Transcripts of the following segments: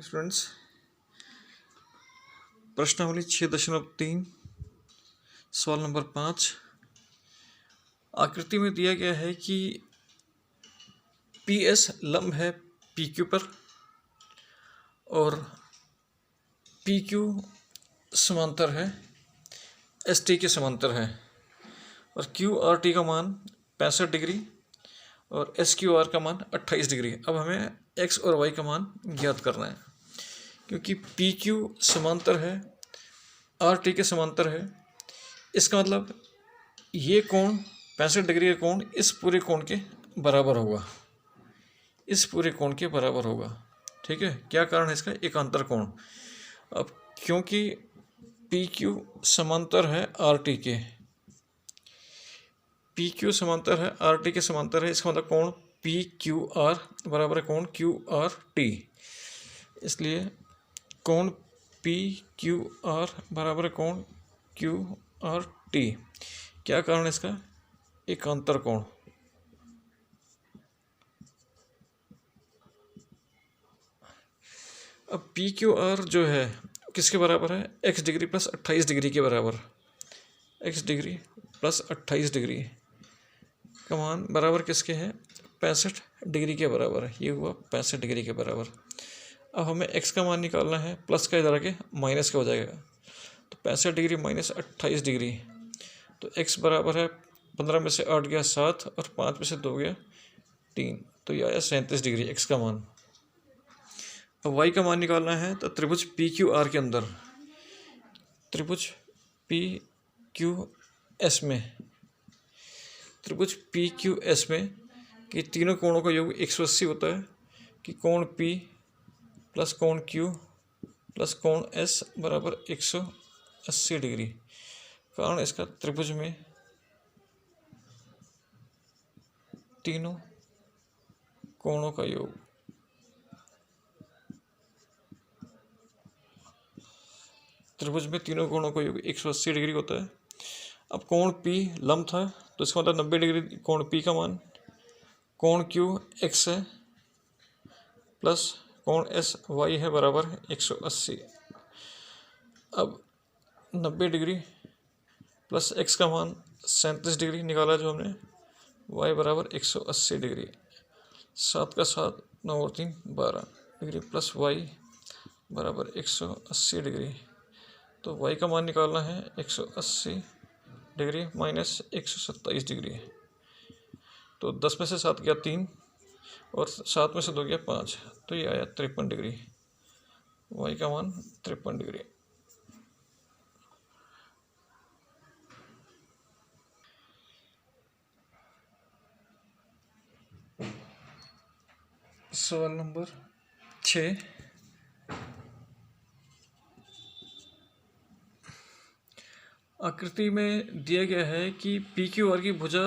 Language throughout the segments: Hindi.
Morning students. प्रश्नावली 6.3 सवाल नंबर 5 आकृति में दिया गया है कि पी एस लंब है पी क्यू पर और पी क्यू समांतर है एस टी के समांतर है और क्यू आर टी का मान 65 डिग्री और एस क्यू आर का मान 28 डिग्री। अब हमें एक्स और वाई का मान ज्ञात करना है। क्योंकि पी क्यू समांतर है आर टी के समांतर है, इसका मतलब ये कोण 65 डिग्री का कोण इस पूरे कोण के बराबर होगा, इस पूरे कोण के बराबर होगा। ठीक है, क्या कारण है इसका? एकांतर कोण। अब क्योंकि पी क्यू समांतर है आर टी के, पी क्यू समांतर है आर टी के समांतर है, इसका मतलब कोण पी क्यू आर बराबर है कोण क्यू आर टी। इसलिए कोण पी क्यू आर बराबर है कोण क्यू आर टी। क्या कारण है इसका? एकांतर कोण। अब पी क्यू आर जो है किसके बराबर है? एक्स डिग्री प्लस 28 डिग्री के बराबर। एक्स डिग्री प्लस 28 डिग्री का मान बराबर किसके है? 65 डिग्री के बराबर है। ये हुआ 65 डिग्री के बराबर। अब हमें x का मान निकालना है, प्लस का इधर आके माइनस का हो जाएगा, तो 65 डिग्री माइनस 28 डिग्री, तो x बराबर है 15 में से 8 गया 7 और 5 में से 2 गया 3, तो ये आया 37 डिग्री x का मान। अब y का मान निकालना है, तो त्रिभुज पी क्यू आर के अंदर त्रिभुज पी क्यू एस में त्रिभुज पी क्यू एस में कि तीनों कोणों का योग 180 होता है कि कोण P प्लस कोण Q प्लस कोण S बराबर 180 डिग्री। कारण इसका त्रिभुज में तीनों कोणों का योग त्रिभुज में तीनों कोणों का योग 180 डिग्री होता है। अब कोण P लंब था, तो इसका मतलब 90 डिग्री कोण P का मान, कोण Q x है प्लस कोण S y है बराबर 180। अब 90 डिग्री प्लस x का मान 37 डिग्री निकाला जो हमने, y बराबर 180 डिग्री। 7 का 7 9 और 3 12 डिग्री प्लस y बराबर 180 डिग्री। तो y का मान निकालना है 180 डिग्री माइनस 127 डिग्री। तो 10 में से 7 गया 3 और 7 में से 2 गया 5, तो ये आया 53 डिग्री। y का मान 53 डिग्री। सवाल नंबर 6 आकृति में दिया गया है कि पी क्यू आर की भुजा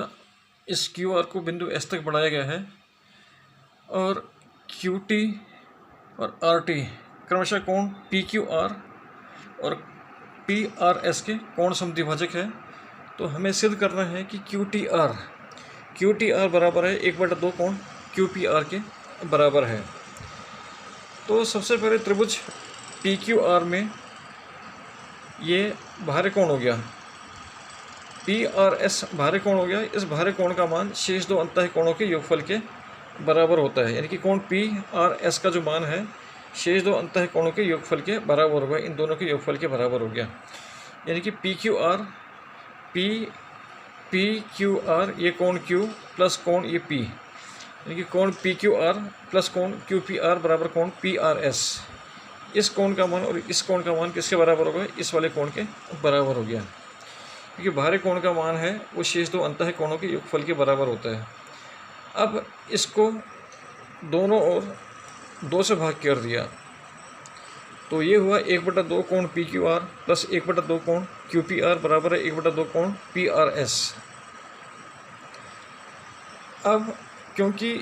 इस क्यू आर को बिंदु एस तक बढ़ाया गया है और क्यू टी और आर टी क्रमशः कोण पी क्यू आर और पी आर एस के कोण समद्विभाजक है। तो हमें सिद्ध करना है कि क्यू टी आर बराबर है 1/2 कोण क्यू पी आर के बराबर है। तो सबसे पहले त्रिभुज पी क्यू आर में ये बाहरी कोण हो गया, पी आर एस बाहरी कोण हो गया। इस बाहरी कोण का मान शेष दो अंतः कोणों के योगफल के बराबर होता है, यानी कि कोण पी आर एस का जो मान है शेष दो अंतः कोणों के योगफल के बराबर हो गया, इन दोनों के योगफल के बराबर हो गया। यानी कि पी क्यू आर ये कोण क्यू प्लस कोण ये पी, यानी कि कोण पी क्यू आर प्लस कोण क्यू पी आर बराबर कोण पी आर एस। इस कोण का मान और इस कोण का मान किसके बराबर हो गया? इस वाले कोण के बराबर हो गया, क्योंकि बाहरी कोण का मान है वो शेष दो अंतः कोणों के योगफल के बराबर होता है। अब इसको दोनों ओर 2 से भाग कर दिया, तो ये हुआ 1/2 कोण पी क्यू आर प्लस 1/2 कोण क्यू पी आर बराबर है 1/2 कोण पी आर एस। अब क्योंकि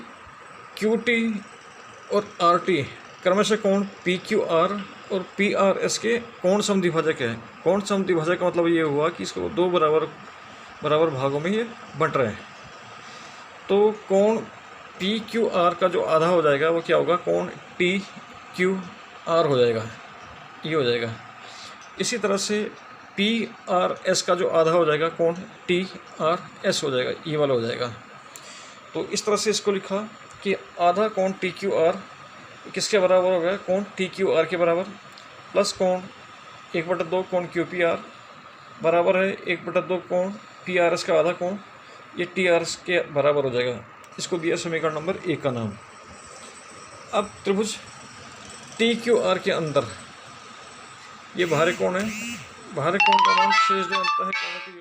क्यू टी और आर टी क्रमशः कोण पी क्यू आर और पी आर एस के कोण समद्विभाजक है। कोण समद्विभाजक का मतलब ये हुआ कि इसको 2 बराबर भागों में ये बंट रहे हैं। तो कोण पी क्यू आर का जो आधा हो जाएगा वो क्या होगा? कोण टी क्यू आर हो जाएगा, ये हो जाएगा। इसी तरह से पी आर एस का जो आधा हो जाएगा कौन, टी आर एस हो जाएगा, ये वाला हो जाएगा। तो इस तरह से इसको लिखा कि आधा कौन टी क्यू आर किसके बराबर हो गया, कौन टी क्यू आर के बराबर, प्लस कौन 1/2 कौन क्यू पी आर बराबर है 1/2 कौन पी आर एस का आधा कौन, ये टी आर एस के बराबर हो जाएगा। इसको दिया समीकरण नंबर 1 का नाम। अब त्रिभुज टी क्यू आर के अंदर ये बाहरी कोण है, बाहरी कोण का मान शेष जो अंतर है कोणों के योग